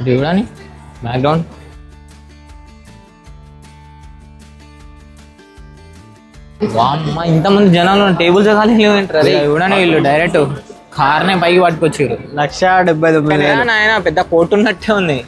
చూడని బ్యాక్గ్రౌండ్ వామ్మ ఇంతమంది జనాలు టేబుల్స్ ఖాళీ లేవు. చూడని వీళ్ళు డైరెక్ట్ కార్నే పైకి పట్టుకొచ్చారు. 1,79,000 ఆయన పెద్ద కోర్టు ఉన్నట్టే ఉంది.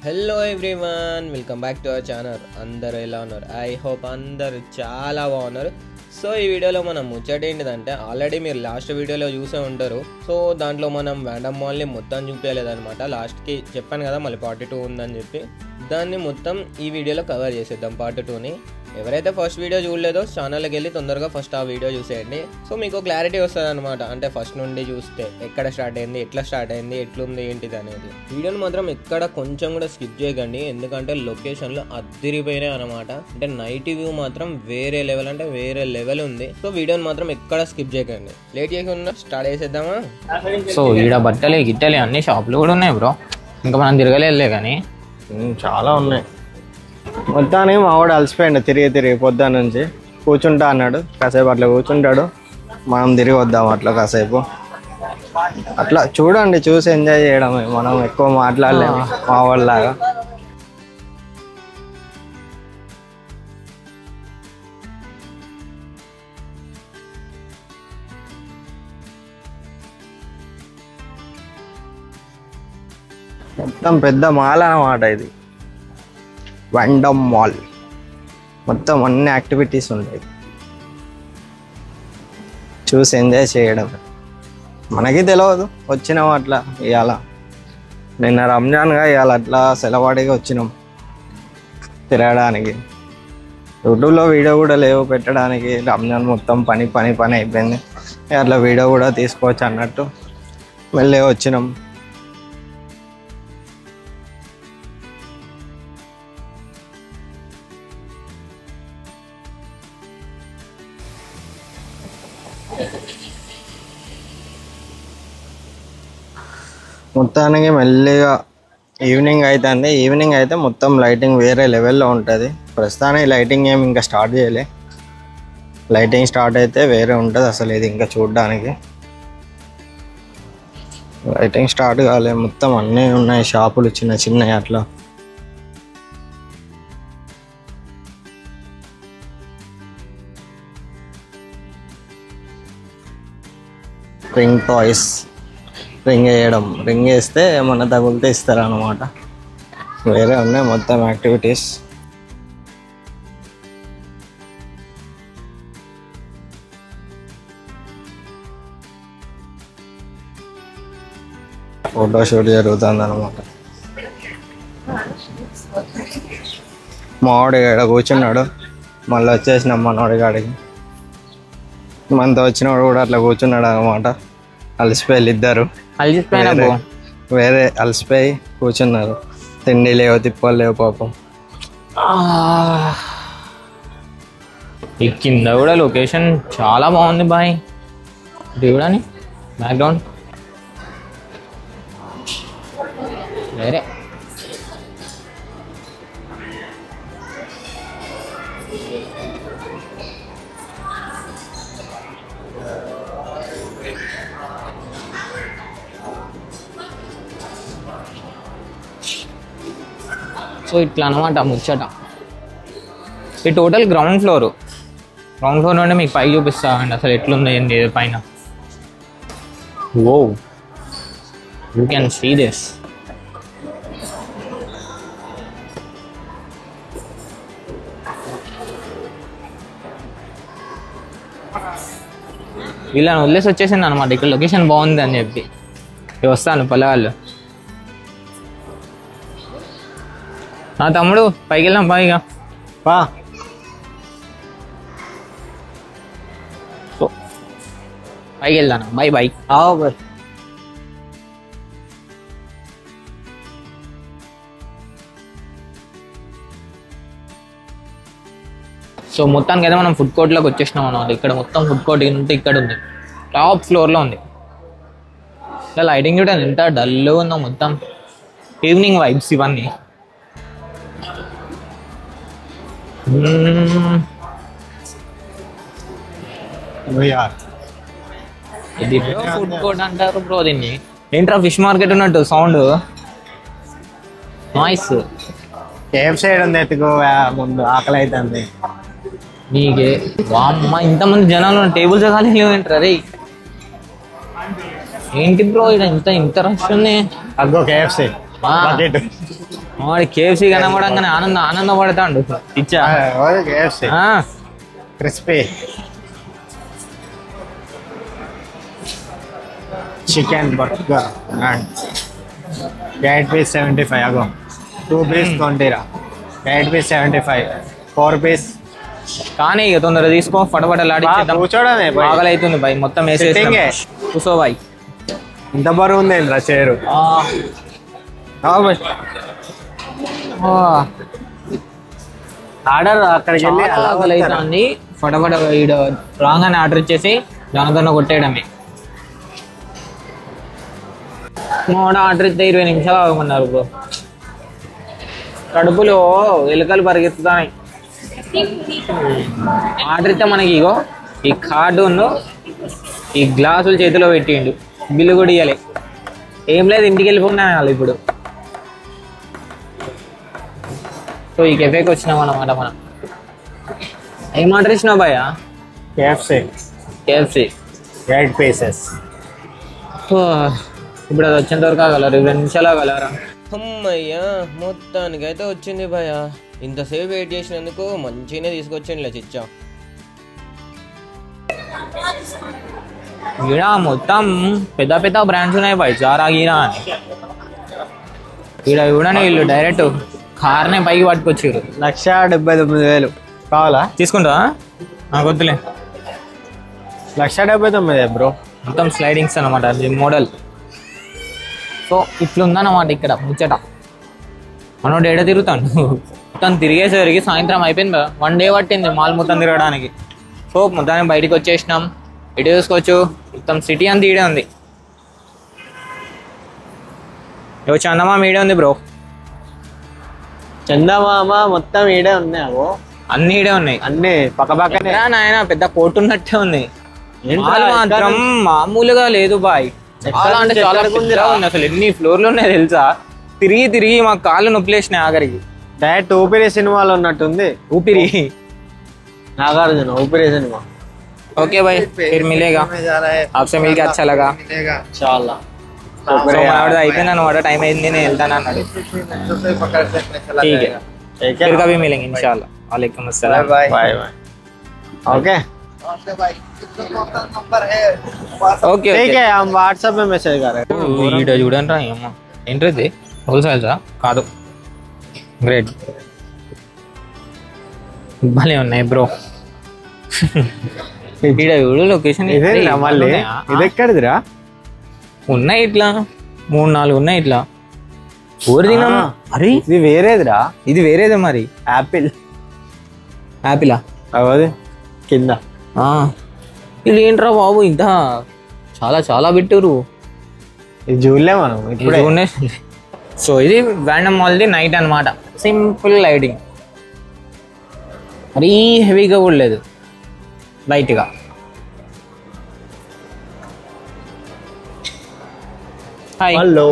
Hello everyone, welcome back to our channel. అందరూ ఎలా ఉన్నారు? ఐ హోప్ అందరూ చాలా బాగున్నారు. సో ఈ వీడియోలో మనం ముచ్చట ఏంటిదంటే, ఆల్రెడీ మీరు లాస్ట్ వీడియోలో చూసే ఉంటారు. సో దాంట్లో మనం వ్యాండమ్ మాల్ని మొత్తం చూపించలేదన్నమాట. లాస్ట్కి చెప్పాను కదా మళ్ళీ పార్ట్ 2 ఉందని చెప్పి, దాన్ని మొత్తం ఈ వీడియోలో కవర్ చేసేద్దాం పార్ట్ 2ని. ఎవరైతే ఫస్ట్ వీడియో చూడలేదో ఛానల్కి వెళ్ళి తొందరగా ఫస్ట్ ఆ వీడియో చూసేయండి. సో మీకు క్లారిటీ వస్తుంది అనమాట. అంటే ఫస్ట్ నుండి చూస్తే ఎక్కడ స్టార్ట్ అయింది, ఎట్లా స్టార్ట్ అయింది, ఎట్లుంది ఏంటిది అనేది. వీడియోని మాత్రం ఎక్కడ కొంచెం కూడా స్కిప్ చేయకండి, ఎందుకంటే లొకేషన్లో అదిరిపోయినాయి అనమాట. అంటే నైట్ వ్యూ మాత్రం వేరే లెవెల్, అంటే వేరే లెవెల్ ఉంది. సో వీడియోని మాత్రం ఎక్కడ స్కిప్ చేయకండి. లేట్ చేయకుండా స్టార్ట్ చేసేద్దామా? సో ఈడ బట్టలే గిట్టలే అన్ని షాపులు కూడా ఉన్నాయి బ్రో. ఇంకా మనం తిరగలేదులే కానీ చాలా ఉన్నాయి. మొత్తానికి మా వాడు అలసిపోయాడు తిరిగి పొద్దున్న నుంచి. కూర్చుంటా అన్నాడు, కాసేపు అట్లా కూర్చుంటాడు, మనం తిరిగి వద్దాం అట్లా కాసేపు. అట్లా చూడండి, చూసి ఎంజాయ్ చేయడమే. మనం ఎక్కువ మాట్లాడలేము మా వాళ్ళలాగా. మొత్తం పెద్ద మాల్ అన్నమాట ఇది, వ్యాండమ్ మాల్. మొత్తం అన్ని యాక్టివిటీస్ ఉంటాయి, చూసి ఎంజాయ్ చేయడం. మనకి తెలియదు, వచ్చినాం అట్లా. ఇవాళ నిన్న రంజాన్గా ఇవాళ అట్లా సెలవాడిగా వచ్చినాం తిరగడానికి. యూట్యూబ్లో వీడియో కూడా లేవు పెట్టడానికి. రంజాన్ మొత్తం పని అయిపోయింది. అట్లా వీడియో కూడా తీసుకోవచ్చు అన్నట్టు మళ్ళీ వచ్చినాం. మొత్తానికి మెల్లిగా ఈవినింగ్ అవుతుంది. ఈవినింగ్ అయితే మొత్తం లైటింగ్ వేరే లెవెల్లో ఉంటుంది. ప్రస్తుతానికి లైటింగ్ ఏమి ఇంకా స్టార్ట్ చేయలే. లైటింగ్ స్టార్ట్ అయితే వేరే ఉంటుంది అసలు ఇది ఇంకా చూడడానికి. లైటింగ్ స్టార్ట్ కాలే, మొత్తం అన్నీ ఉన్నాయి షాపులు చిన్న అట్లా. రింగ్ టాయ్స్, రింగ్ వేయడం, రింగ్ వేస్తే ఏమన్నా తగులితే ఇస్తారు అన్నమాట. వేరే ఉన్నాయి మొత్తం యాక్టివిటీస్. ఫోటోషూట్ జరుగుతుంది అన్నమాట. మావాడు ఇక్కడ కూర్చున్నాడు, మళ్ళీ వచ్చేసినాం మనవాడి కాడికి. మనతో వచ్చినవాడు కూడా అట్లా కూర్చున్నాడు అన్నమాట. అలసిపోయి ఇద్దరు వేరే అలసిపోయి కూర్చున్నారు. తిండి లేవు, తిప్పలు లేవు పాపం. ఈ కింద కూడా లొకేషన్ చాలా బాగుంది బాయ్. చూడని బ్యాక్గ్రౌండ్ వేరే. సో ఇట్లా అనమాట ముచ్చట. ఈ టోటల్ గ్రౌండ్ ఫ్లోర్ నుండి మీకు పైకి చూపిస్తా అండి అసలు ఎట్లుంది ఏంది పైన. ఓ యూ కెన్ సీ దిస్. వీళ్ళని వదిలేసి వచ్చేసింది అనమాట. ఇక్కడ లొకేషన్ బాగుంది అని చెప్పి వస్తాను పొలగాళ్ళు. నా తమ్ముడు పైకి వెళ్దాం పైగా పైకి వెళ్దాను. Bye bye. సో మొత్తానికి అయితే మనం ఫుడ్ కోర్ట్లోకి వచ్చేసినాం అన్నమాట. ఇక్కడ మొత్తం ఫుడ్ కోర్ట్ ఉంటే ఇక్కడ ఉంది, టాప్ ఫ్లోర్లో ఉంది. ఇలా లైటింగ్ చూడండి ఎంత డల్గా ఉందో. మొత్తం ఈవినింగ్ వైబ్స్ ఇవన్నీ. ఇది ఫుడ్ కోర్ట్ అంటారు బ్రో దీన్ని. ఏంట్రా ఫిష్ మార్కెట్ ఉన్నట్టు సౌండ్ నాయిస్. కేఎఫ్ సైడ్ ఉంది, ఎత్తుకో ముందు ఆకలి అవుతుంది నీకే. వామ్మ ఇంతమంది జనాలు టేబుల్స్ ఖాళీ లేవేంట్రా రే? ఏంటి బ్రో ఇక్కడ ఇంత రష్ ఉంది? అగ్గో కేఎఫ్సీ వాడి కేఎఫ్సీ కనబడంగానే ఆనందపడతాడు. ఇచ్చా KFC crispy chicken burger 8 piece 75. అగో 2 పీస్ 20 రా. 8 పీస్ 75, 4 పీస్. కానీ ఇక తొందరగా తీసుకో, ఫటఫటలాడిచ్చేద్దాం. కూర్చోడమే ఆకలి అవుతుంది బాయ్, మొత్తం వేసేసి కూసో బాయ్. ఇంత బరువు ఉంది రా చేరు. ఆర్డర్ అక్కడికి వెళ్ళి ఆకలి అవుతుంది. ఫటఫట రాగానే ఆర్డర్ ఇచ్చేసి దానికన్నా కొట్టేయడమే. ఆర్డర్ ఇస్తే 20 నిమిషాలు ఆగమన్నారు బ్రో. కడుపులో ఎలుకలు పరిగెత్తుతాయి. ఆర్డర్ ఇస్తే మనకి ఇగో ఈ కార్డు ఈ గ్లాసులు చేతిలో పెట్టిండు, బిల్లు కూడా ఇవ్వలే. ఏం లేదు, ఇంటికి వెళ్ళిపోయినా వాళ్ళు ఇప్పుడు. సో ఈ కెఫేకి వచ్చినాం అన్నమాట మనం. ఏం ఆర్డర్ ఇచ్చినావు భయ్యా? KFC 8 pieces. ఇప్పుడు అది వచ్చేంత వరకు ఆగలరు, 20 నిమిషాలు ఆగలరా? అమ్మయ్యా మొత్తానికైతే వచ్చింది భయ. ఇంతసేపు వెయిట్ చేసినందుకు మంచిగానే తీసుకొచ్చిండిలే చిచ్చా. ఈడ మొత్తం పెద్ద పెద్ద బ్రాండ్స్ ఉన్నాయి బాయ్, జారా గీరా అని. ఈడ చూడండి, వీళ్ళు డైరెక్ట్ కార్నే పైకి పట్టుకొచ్చారు. 1,79,000 కావాలా? తీసుకుంటా వద్దులే. 1,79,000 బ్రో. మొత్తం స్లైడింగ్స్ అనమాట, అది మోడల్. సో ఇట్లుందన్నమాట ఇక్కడ ముచ్చట. మనోడు ఏడ తిరుగుతాడు, మొత్తం తిరిగేసరికి సాయంత్రం అయిపోయింది. 1 డే పట్టింది మాల్ మొత్తం తిరగడానికి. సో మొత్తాన్ని బయటికి వచ్చేసినాం. ఇటు చూసుకోవచ్చు, మొత్తం సిటీ అంతా ఈడే ఉంది. చందమామ ఈడే ఉంది బ్రో. చందమామ మొత్తం ఈడే ఉన్నాయి. అవో అన్ని ఈడే ఉన్నాయి, అన్ని పక్కపక్కనే. నాయన పెద్ద కోర్టు ఉన్నట్టే ఉంది. మాత్రం మామూలుగా లేదు బాయ్, చాలా అంటే చాలా ఉంది. అసలు ఎన్ని ఫ్లోర్లు ఉన్నాయి తెలుసా? తిరిగి తిరిగి మా కాళ్ళు నొప్పిలేసినాయి ఆఖరికి. డైరెక్ట్ ఊపిరి సినిమాలో ఉన్నట్టుంది. ఊపిరి నాగార్జున ఊపిరి సినిమా. ఓకే भाई, फिर मिलेगा, आपसे मिलके अच्छा लगा చాలా. అయిపోయింది అనమాట, టైం అయింది, నేను వెళ్తాను అన్నాడు. ठीक है, फिर कभी मिलेंगे इंशाल्लाह. वालेकुम अस्सलाम, बाय बाय. ओके ओके ठीक है, हम व्हाट्सएप में मैसेज कर रहे हैं. ఈడ చూడండి రా అమ్మ, ఏంటిది హోల్సేల్సా? కాదు, గ్రేట్. భలే ఉన్నాయి బ్రో. ఈడ చూడు లొకేషన్. ఇదే మళ్ళీ ఇది ఎక్కడిదిరా? ఉన్నాయి ఇట్లా 3-4 ఉన్నాయి ఇట్లా. ఊరిదినా? అరే ఇది వేరేదిరా. ఇది వేరేదే మరి. యాపిలా అవది కింద. ఇది ఏంట్రా బాబు, ఇంత చాలా చాలా పెట్టారు. ఇది చూడలే మనం ఇప్పుడు. సో ఇది వ్యాండమ్ మాల్ది నైట్ అనమాట. సింపుల్ లైటింగ్, మరీ హెవీగా కూడా లేదు, లైట్గా. హలో,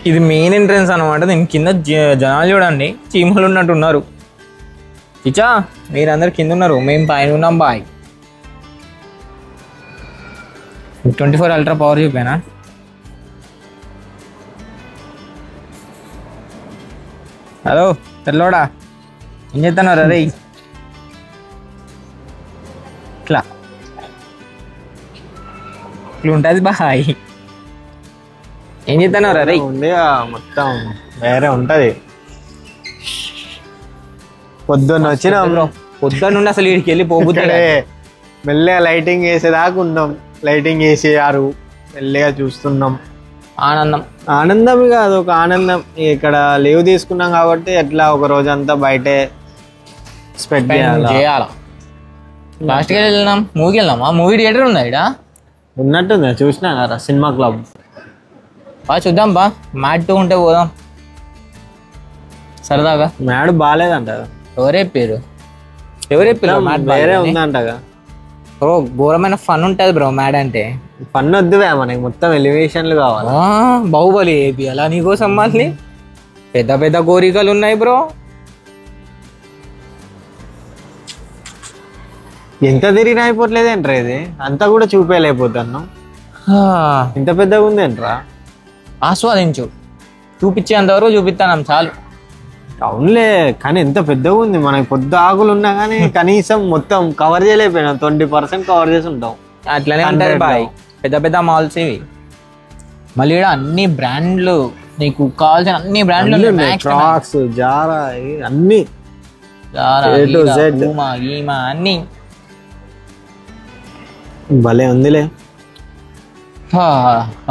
ఇది మెయిన్ ఎంట్రన్స్ అనమాట. దీని కింద జనాలు చూడండి, చీమలు ఉన్నట్టు ఉన్నారు. చిచ్చా మీరందరు కింద ఉన్నారు, మేము పైన ఉన్నాం బాయ్. 24 అల్ట్రా పవర్ చూపానా? హలో తెల్లోడా, ఏం చేస్తున్నారు? అరే ఇట్లా ఉంటుంది బాయ్, ఏం చేస్తున్నారు? అరే ఉంది మొత్తం వేరే ఉంటది. పొద్దున్న వచ్చిన పొద్దున్న నుండి అసలు వీడికి వెళ్ళి పోబుతాడే. మెల్లగా లైటింగ్ వేసేదాకా ఉన్నాం. లైటింగ్ వేసేయారు, మెల్లగా చూస్తున్నాం. ఆనందం కాదు, ఒక ఆనందం. ఇక్కడ లీవ్ తీసుకున్నాం కాబట్టి ఎట్లా ఒక రోజంతా బయటే స్పెండ్ చేయాలా. లాస్ట్కి వెళ్దాం, మూవీకి వెళ్దామా? మూవీ థియేటర్ ఉందా ఇక్కడ? ఉన్నట్టుంది, చూసినా కదా సినిమా క్లబ్. చూద్దాం బా, మ్యాట్ 2 ఉంటే పోదాం సరదాగా. మ్యాడ్ బాగాలేదంట. ఎవరే పేరు వేరే ఉందంటగా బ్రో. ఘోరమైన ఫన్ ఉంటుంది బ్రో మ్యాడ్ అంటే. ఫన్ వద్దువే మనకి, మొత్తం ఎలివేషన్లు కావాలి. బాహుబలి ఏపీ అలా నీకోసం మళ్ళీ పెద్ద పెద్ద కోరికలు ఉన్నాయి బ్రో. ఎంత తిరిగినా అయిపోవట్లేదేంట్రా ఇది, అంతా కూడా చూపేయలేకపోతాను. ఇంత పెద్దగా ఉందేంట్రా. ఆస్వాదించు, చూపించేంతవరకు చూపిస్తాను చాలు. అవునులే, కానీ ఎంత పెద్దగా ఉంది. మనకి పొద్దు ఆకులు ఉన్నా కానీ కనీసం మొత్తం కవర్ చేయలేకపోయినాం. 20% కవర్ చేసి ఉంటాం. అట్లనే ఉంటుంది బాయ్, పెద్ద పెద్ద మాల్స్ ఇవి. మళ్ళీ ఇక్కడ అన్ని బ్రాండ్లు, నీకు కావాల్సిన అన్ని బ్రాండ్లు, ఫ్రాక్స్, జారా, అన్ని అన్ని భలే ఉందిలే.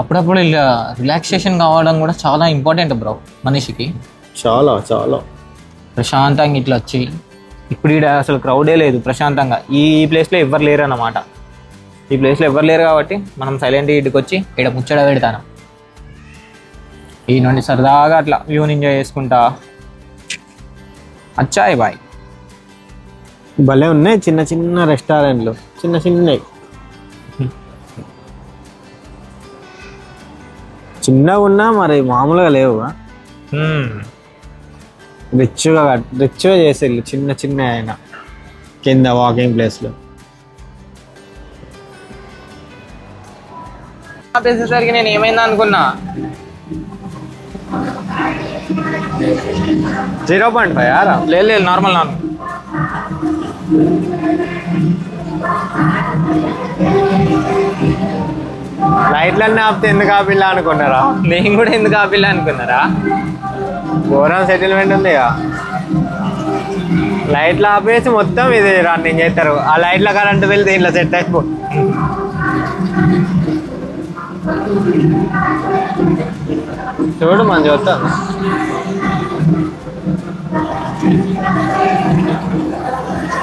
అప్పుడప్పుడు ఇలా రిలాక్సేషన్ కావడం కూడా చాలా ఇంపార్టెంట్ బ్రో మనిషికి. చాలా చాలా ప్రశాంతంగా ఇట్లా వచ్చి, ఇప్పుడు ఇక్కడ అసలు క్రౌడే లేదు, ప్రశాంతంగా ఈ ప్లేస్లో ఎవ్వరు లేరు అన్నమాట. ఈ ప్లేస్లో ఎవ్వరు లేరు కాబట్టి మనం సైలెంట్గా ఇంటికి వచ్చి ఇక్కడ ముచ్చట పెడతాను. ఈ నుండి సరదాగా అట్లా వ్యూని ఎంజాయ్ చేసుకుంటా అచ్చాయి బాయ్. భలే ఉన్నాయి చిన్న చిన్న రెస్టారెంట్లు, చిన్న చిన్నవి. చిన్నగా ఉన్నా మరి మామూలుగా లేవుగా. రిచ్గా చేసేళ్ళు చిన్న చిన్న అయినా కింద వాకింగ్ ప్లేస్లో. ఆపేసేసరికి నేను ఏమైందా అనుకున్నా. 0.5 లేదు నార్మల్. లైట్లన్నీ ఆపితే ఎందుకు ఆపిల్లా అనుకున్నారా? నేను కూడా ఎందుకు ఆపిల్లా అనుకున్నారా? ఘోరం సెటిల్మెంట్ ఉంది. లైట్లు ఆపేసి మొత్తం ఇది రన్నింగ్ చేస్తారు. ఆ లైట్ల కరెంట్ వెళ్ళి దీంట్లో సెట్ అయిపో. చూడు మనం చూస్తాం.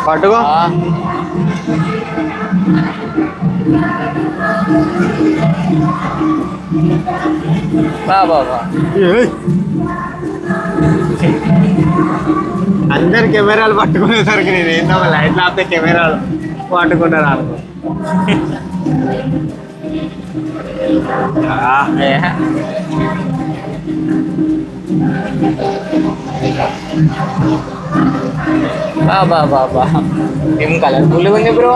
పట్టుకో. బాబా అందరు కెమెరాలు పట్టుకునేసరికి నేను ఏంటో లైట్లు ఆపితే కెమెరాలు పట్టుకుంటారు అనుకో. బాబా బాబా ఏం కలర్ఫుల్గా ఉంది బ్రో.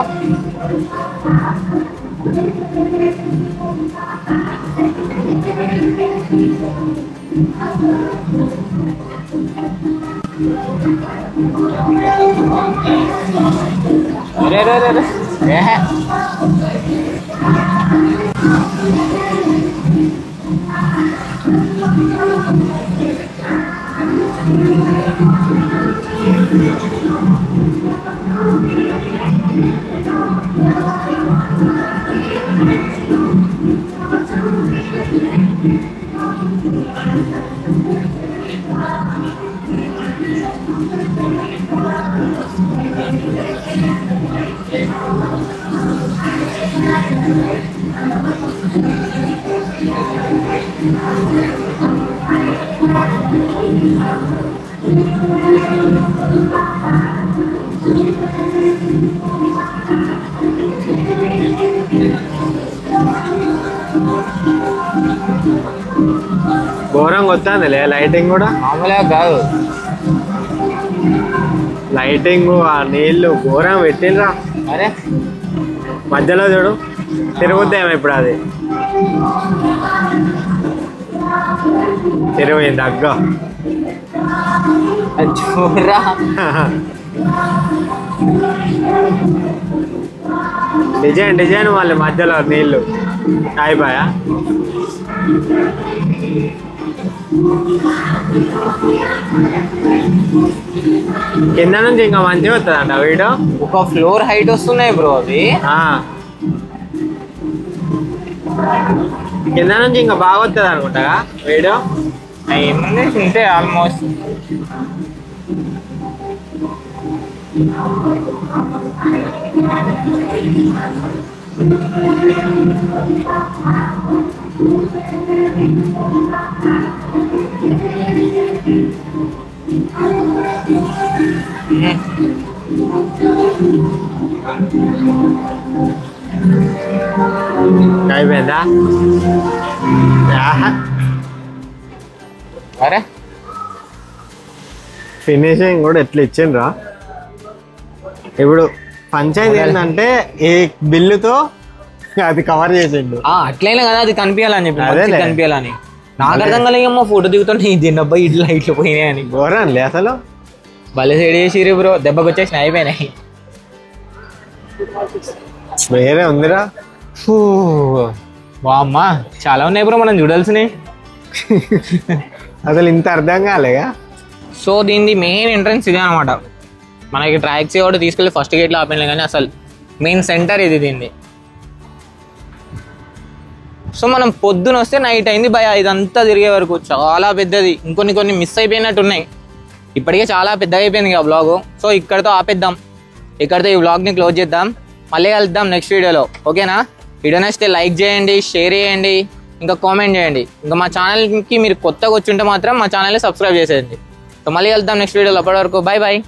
ఘోరంగా వస్తుందిలే లైటింగ్ కూడా, మామూలుగా కాదు. లైటింగ్ ఆ నీళ్ళు ఘోరం పెట్టిండ్రా. అరే మధ్యలో చూడు తిరుగుద్దేమో ఇప్పుడు. అది తిరిగింది అగ్గ. చూడరా డిజైన్ మళ్ళీ మధ్యలో నీళ్ళు అయిపోయా. కింద నుంచి ఇంకా మంచిగా వస్తుందంట వీడియో. ఒక ఫ్లోర్ హైట్ వస్తున్నాయి బ్రో అవి. కింద నుంచి ఇంకా బాగా వస్తుంది అనుకుంటా వీడియో. ఏముంది ఇంతే ఆల్మోస్ట్. అయిపోయిందా? అరే ఫినిషింగ్ కూడా ఎట్లా ఇచ్చిండ్రా. ఇప్పుడు పంచాయతీ ఏంటంటే ఈ బిల్లుతో అది కవర్ చేసిండు. అట్లయినా కదా అది కనిపించాలని చెప్పి అదేలే. కనిపించాలని. నాకు అర్థం కాలేమో ఫోటో దిగుతుంటే దీన్నబ్బా ఇట్లా ఇట్లా పోయినాయని. ఘోరంలే అసలు. భలే సైడ్ చేసిరు బ్రో, దెబ్బకి వచ్చేసిన అయిపోయినాయి. వేరే ఉందిరా. వామ్మా చాలా ఉన్నాయి బ్రో మనం చూడాల్సినవి. అసలు ఇంత అర్థం కాలేగా. సో దీనిది మెయిన్ ఎంట్రన్స్ ఇదే అనమాట. మనకి ట్రాక్సీ కూడా తీసుకెళ్ళి ఫస్ట్ గేట్లో ఆపినాయి, కానీ అసలు మెయిన్ సెంటర్ ఇది దీన్ని. సో మనం పొద్దున వస్తే నైట్ అయింది భయ, ఇదంతా తిరిగే వరకు. చాలా పెద్దది, కొన్ని మిస్ అయిపోయినట్టు ఉన్నాయి. ఇప్పటికే చాలా పెద్దగా అయిపోయింది ఇక బ్లాగ్. సో ఇక్కడితో ఆపేద్దాం, ఇక్కడితో ఈ వ్లాగ్ని క్లోజ్ చేద్దాం. మళ్ళీ కలుద్దాం నెక్స్ట్ వీడియోలో. ఓకేనా? వీడియో నచ్చితే లైక్ చేయండి, షేర్ చేయండి, ఇంకా కామెంట్ చేయండి. ఇంకా మా ఛానల్కి మీరు కొత్తగా వచ్చి ఉంటే మాత్రం మా ఛానల్ని సబ్స్క్రైబ్ చేసేయండి. సో మళ్ళీ కలుద్దాం నెక్స్ట్ వీడియోలో. అప్పటి వరకు బాయ్ బాయ్.